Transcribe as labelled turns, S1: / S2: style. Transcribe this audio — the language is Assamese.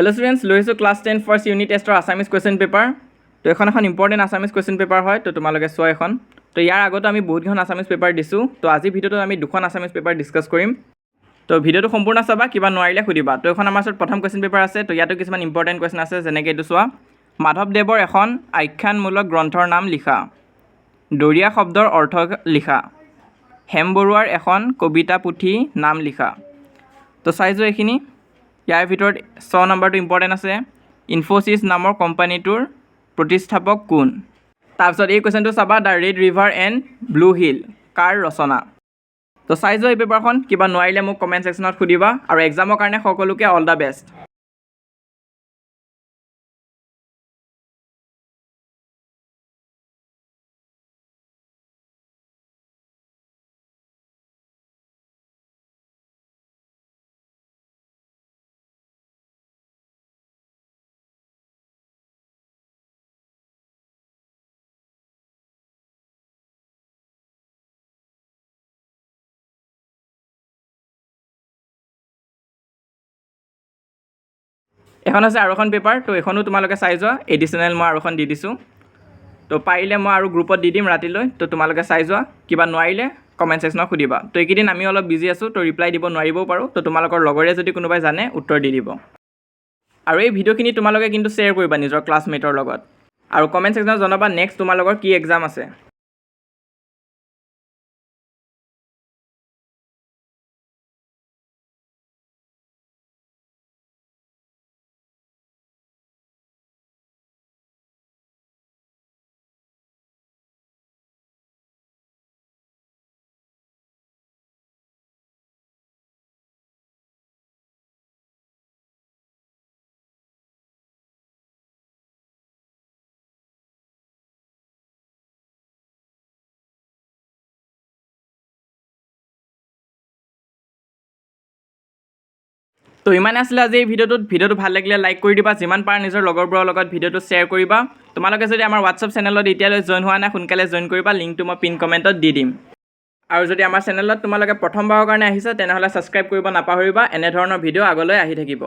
S1: Hello students, লৈছো class 10 first unit test or Assamese question paper. তো এখন important Assamese question paper হয় তো তোমালোকে সোৱা এখন। তো ইয়াৰ আগতে আমি বহুত গহন Assamese paper দিছো। তো আজি ভিডিওটো আমি দুখন Assamese paper ডিসকাস কৰিম। তো ভিডিওটো সম্পূৰ্ণ চাবা কিবা নোৱাৰিলে খুদিবা। তো এখন আমাৰ ওচৰত প্ৰথম question paper আছে। তো ইয়াতো কিছুমান important question আছে যেনেকৈ এইটো সোৱা। মাধৱদেৱৰ এখন আখ্যানমূলক গ্ৰন্থৰ নাম লিখা। দৰিয়া শব্দৰ অৰ্থ লিখা। হেম বৰুৱাৰ এখন কবিতা পুথি নাম লিখা। তো চাইছো এইখিনি। ইয়াৰ ভিতৰত 6 নম্বৰটো ইম্পৰ্টেন্ট আছে ইনফোসিস নামৰ কোম্পানীটোৰ প্ৰতিষ্ঠাপক কোন তাৰপিছত এই কোৱেশ্চনটো চাবা the Red River and Blue Hill কাৰ ৰচনা তো চাইজো এই পেপাৰখন কিবা নোৱাৰিলে মোক কমেন্ট সেকশনত খুদিবা আৰু এক্সামৰ কাৰণে সকলোকে অল দা বেষ্ট এখন আছে আৰু এখন পেপাৰ তো এখনো তোমালোকে চাই যোৱা এডিশনাল মই আৰু এখন দি দিছো তো পাৰিলে মই আৰু গ্ৰুপত দি দিম ৰাতিলৈ তো তোমালোকে চাই যোৱা কিবা নোৱাৰিলে কমেন্ট সেকশনত খুদিবা তো এইকেইদিন আমি অলপ বিজি আছো তো ৰিপ্লাই দিব নোৱাৰিবও পাৰো তো তোমালোকৰ লগৰে যদি কোনোবাই জানে উত্তৰ দি দিব আৰু এই ভিডিওখিনি তোমালোকে কিন্তু শেয়াৰ কৰিবা নিজৰ ক্লাছমেটৰ লগত আৰু কমেন্ট সেকশনত জনাবা নেক্সট তোমালোকৰ কি এক্সাম আছে তো ইমানে আসলে আজি এই ভিডিওটো ভাল লাগিলে লাইক কৰি দিবা যিমান পাৰা নিজৰ লগৰবোৰৰ লগত ভিডিওটো শেয়াৰ কৰিবা তোমালোকে যদি আমাৰ WhatsApp চেনেলত এতিয়ালৈ জয়েন হোৱা নাই সোনকালে জয়েন কৰিবা লিংকটো মই পিন কমেন্টত দি দিম আৰু যদি আমাৰ চেনেলত তোমালোকে প্ৰথমবাৰৰ কাৰণে আহিছা তেনেহলে সাবস্ক্ৰাইব কৰিব নাপাহৰিবা এনে ধৰণৰ ভিডিও আগলৈ আহি থাকিব